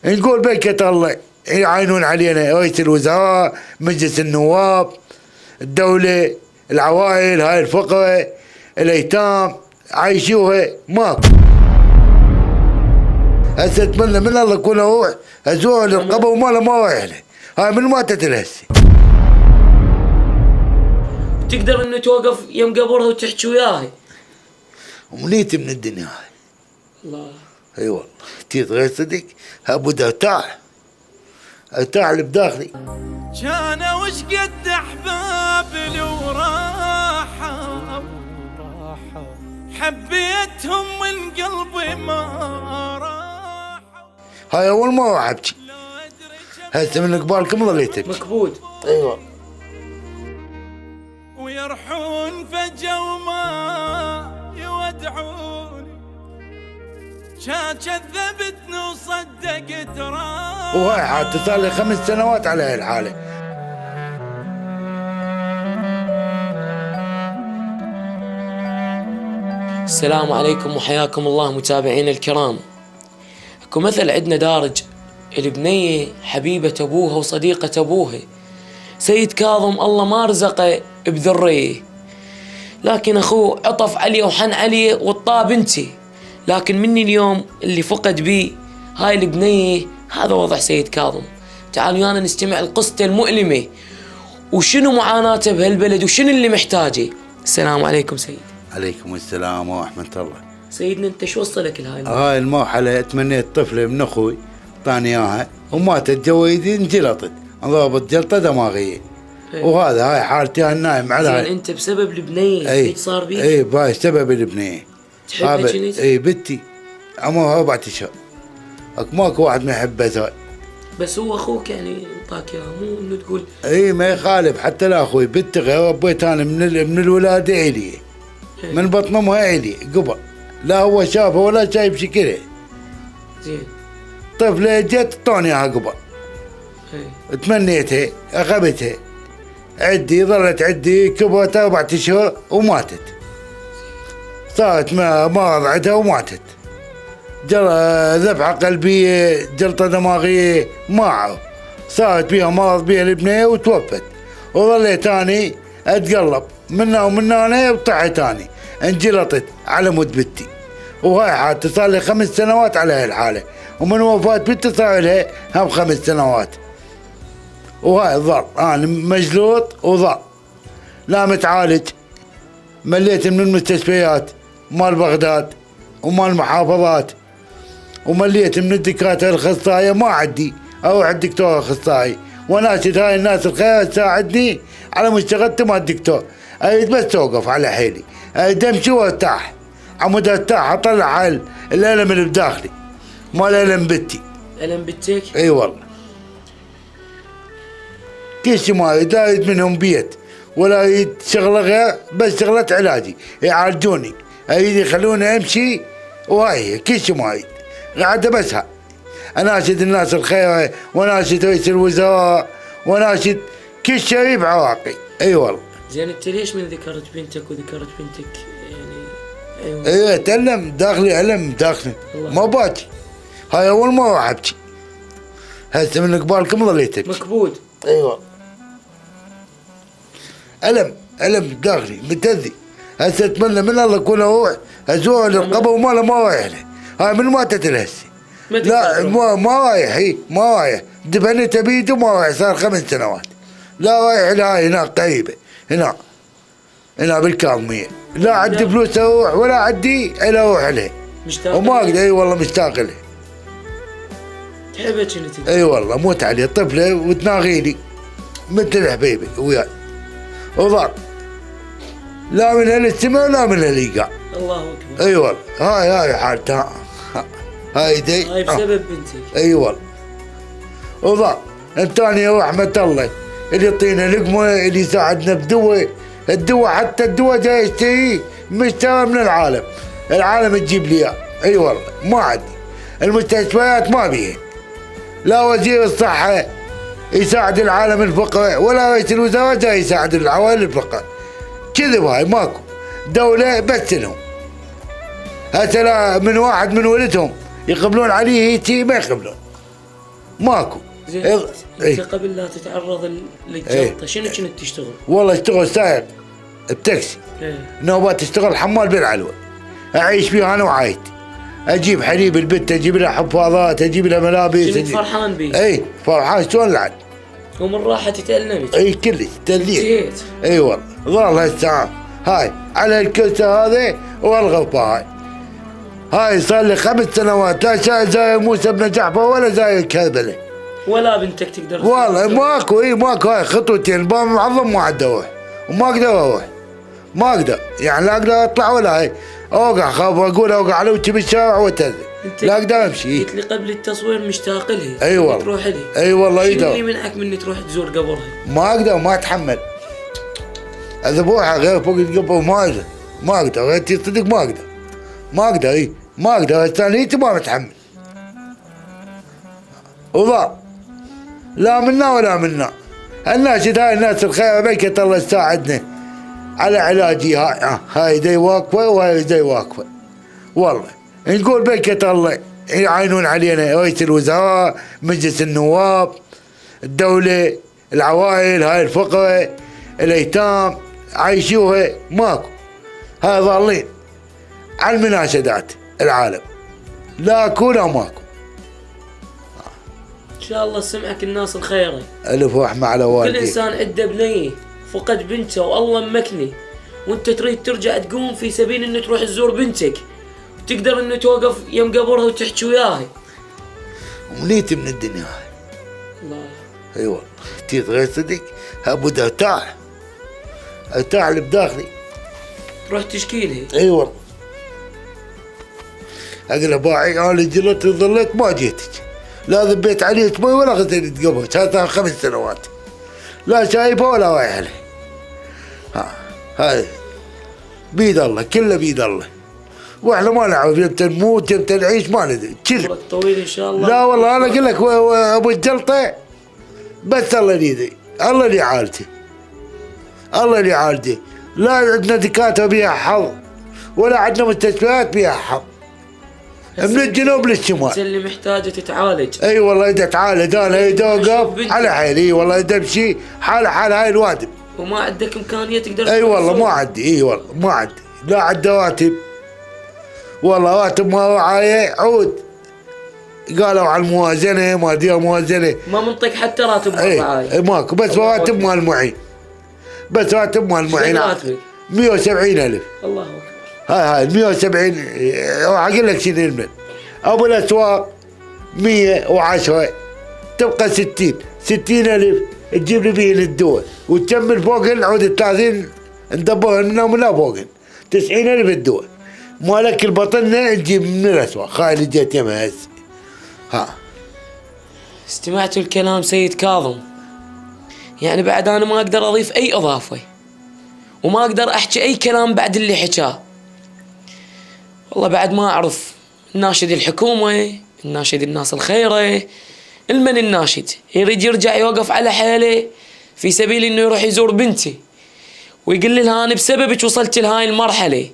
نقول بركة الله يعينون علينا رئيس الوزراء، مجلس النواب، الدولة، العوائل هاي الفقراء الايتام عايشوها ماكو. هسه اتمنى من الله يكون اروح ازور القبر وما ما رايح له، هاي من ماتت لهسه. تقدر انه توقف يم قبرها وتحكي وياها. ومنيت من الدنيا هاي. الله. اي والله تيت غير صدق ابدا ارتاح اللي بداخلي. كان وش قد احباب لي وراحوا حبيتهم من قلبي ما راحوا. هاي اول ما راح ابكي. هسه من قبالكم ظليت ابكي. مكبوت. ايوه. ويرحون فجأة وما يودعوني، كذبتني وصدقت راحوا. وهاي حالتي صار لي 5 سنوات على هاي الحالة. السلام عليكم وحياكم الله متابعينا الكرام. اكو مثل عندنا دارج، البنية حبيبة ابوها وصديقة ابوها. سيد كاظم الله ما رزقه بذرية، لكن اخوه عطف عليه وحن عليه وطاه بنتي. لكن مني اليوم اللي فقد بي هاي البنية، هذا وضع سيد كاظم. تعالوا ويانا نستمع القصة المؤلمة وشنو معاناته بهالبلد وشنو اللي محتاجه. السلام عليكم سيد. عليكم السلام ورحمة الله. سيدنا انت شو وصلك لهاي هاي المرحلة تمنيت طفلة من اخوي طاني اياها وماتت جويدي انجلطت، انضربت جلطة دماغية. وهذا هاي حالتي النايم على زين انت بسبب البنية هيك صار بيك؟ اي باي سبب البنية. تحبها كنت؟ اي بنتي عمرها 4 اشهر. ماكو واحد ما يحبها زاي. بس هو اخوك يعني انطاك اياها، مو انه تقول اي ما يخالف. حتى لا اخوي بنتي غير ربيت انا من الولاده علي، من بطن امها علي قبل، لا هو شافها ولا شايف شكلها. زين طفله جت طوني اياها قبل. تمنيتها اخذتها عدي، ظلت عدي كبرت 4 اشهر وماتت. صارت مرض عندها وماتت. ذبحه قلبيه، جلطه دماغيه، ما اعرف. صارت بيها مرض بيها البنيه وتوفت. وظليت اني اتقلب منا ومنا انا وطحت اني انجلطت على مود بنتي. وهاي حالتي صار لي 5 سنوات على هاي الحاله، ومن وفاه بنتي صار لها هم 5 سنوات. وهاي ضل انا مجلوط وضل لا متعالج. مليت من المستشفيات مال بغداد ومال المحافظات، ومليت من الدكاتره الاخصائيه ما عندي، اروح عند الدكتور اخصائي وناشد هاي الناس الخير تساعدني على مشتغلتي مع الدكتور. اريد بس توقف على حيلي، اريد امشي وارتاح، عمود ارتاح اطلع هاي الالم اللي بداخلي مال الم بنتي. الم بنتك؟ اي والله. كل شيء ما اريد، لا اريد منهم بيت ولا اريد شغله غير، بس شغله علاجي يعالجوني. اريد يخلوني امشي، وهاي كل شيء ما اريد. قاعده بس هاي اناشد الناس الخير، وناشد رئيس الوزراء، وناشد كل شيء بعراقي. اي والله. زين انت ليش من ذكرت بنتك وذكرت بنتك يعني؟ ايوه اتألم داخلي، الم داخلي ما باكي. هاي اول ما راح ابكي. هسه من قبالكم ظليت ابكي. مكبوت. ايوه. الم داخلي متأذي. هسه اتمنى من الله يكون اروح ازور القبر وما رايح له. هاي من ماتت لهسه. لا ما رايح. ما رايح. دفنت بيده وما رايح، صار 5 سنوات. لا رايح لهاي هناك قريبه، هنا بالكاظميه. لا عندي فلوس اروح ولا عندي الا اروح لها. مشتاق وما اقدر. اي والله مشتاق لها. تحبها كنت؟ اي والله موت علي طفله وتناغيلي مثل حبيبي وياي. وضل لا من هالسماء ولا من هالإيقاع. الله اكبر. اي والله. هاي حالتها. هاي دي. هاي بسبب بنتك. اي والله. وضل الثاني رحمة الله اللي يعطينا لقمة، اللي يساعدنا بدواء. الدواء حتى الدواء جاي اشتريه مشترى من العالم تجيب لي اياه. اي والله ما عندي. المستشفيات ما بيها، لا وزير الصحة يساعد العالم الفقراء ولا رئيس الوزراء جاي يساعد العوائل الفقراء. كذب هاي ماكو دولة بس لهم. هسه من واحد من ولدهم يقبلون عليه هيك ما يقبلون. ماكو. زين إيه. انت قبل لا تتعرض للجلطه شنو كنت تشتغل؟ والله اشتغل سائق بتاكسي، ايه نوبات اشتغل حمال بالعلوة، اعيش فيها انا وعايتي، اجيب حليب البت، اجيب لها حفاضات، اجيب لها ملابس. كنت فرحان بيه؟ اي فرحان شلون لعد. ومن راحه تتألمت؟ اي كلش تذليل. جيت اي والله ظل هالساعة هاي على الكرسي هذا والغرفة هاي صار لي 5 سنوات، لا زي موسى بن جعفر ولا زي الكربلة. ولا بنتك تقدر والله ماكو. اي ماكو. هاي خطوتين الباب معظم ما عاد اروح وما اقدر اروح، ما اقدر يعني لا اقدر اطلع ولا هاي اوقع، خاف اقول اوقع على وجهي بالشارع وتنزل، لا اقدر امشي. قلت لي قبل التصوير مشتاق لها. اي والله تروح لها. اي والله شنو يقدر. اللي منعك من تروح تزور قبرها؟ ما اقدر، ما اتحمل اذبوحها غير فوق القبر، ما اقدر ما اقدر غير تصدق ما اقدر ما اقدر. اي ما اقدر استانيتي ما متحمل. وضاع لا منا ولا منا. الناشد هاي الناس الخير بيكة الله يساعدنا على علاجي. هاي دي واقفة وهاي دي واقفة، والله نقول بيكة الله يعينون علينا، رئيس الوزراء، مجلس النواب، الدولة، العوائل، هاي الفقراء، الايتام عايشوها ماكو. هاي ظالين على المناشدات العالم، لا كولا ماكو. ان شاء الله سمعك الناس الخيرة. الف رحمة على والدي. كل انسان عنده بنيه فقد بنته والله مكني، وانت تريد ترجع تقوم في سبيل انه تروح تزور بنتك وتقدر انه توقف يم قبرها وتحكي وياها. امنيتي من الدنيا هاي. الله. اي والله تيت غير صدق ابد ارتاح اللي بداخلي. تروح تشكي لها. اي والله اقول باعي انا جلت ظليت ما جيتك، لا ذبيت عليك مي ولا غسلت قبرك، هذا 5 سنوات لا شايفه ولا رايح عليه. هاي بيد الله، كله بيد الله، واحنا ما نعرف يمتى نموت يمتى نعيش ما ندري كذا. عمرك طويل ان شاء الله. لا والله انا اقول لك ابو الجلطه بس الله اللي يدري، الله اللي يعالجه، الله اللي يعالجه. لا عندنا دكاتره بيها حظ ولا عندنا مستشفيات بيها حظ، من الجنوب للشمال. انت اللي محتاجه تتعالج. اي والله اذا تعالج انا اذا اوقف على حيلي. اي والله اذا امشي حال هاي الوادم. وما عندك امكانيه تقدر. اي والله ما عندي. اي والله ما عندي، لا عندي راتب، والله راتب ما معايا عود. قالوا على الموازنه ما دير موازنه، ما منطق حتى راتب معاي. اي ماكو، بس راتب مال المعين، بس راتب مال المعين 170,000. الله اكبر. هاي 170. راح اقول لك شنو المن ابو الاسواق 110 تبقى 60,000 تجيب لي بيه للدول وتكمل فوق العود 30 ندبرها منهم لا فوق 90,000 الدول. مالك البطنه تجيب من الاسواق. هاي اللي جيت يمها هسه. استمعتوا الكلام سيد كاظم، يعني بعد انا ما اقدر اضيف اي اضافه وما اقدر احكي اي كلام بعد اللي حكاه. والله بعد ما اعرف الناشد الحكومه، الناشد الناس الخيره، المن الناشد يريد يرجع يوقف على حيله في سبيل انه يروح يزور بنتي ويقول لها انا بسببك وصلت لهاي المرحله،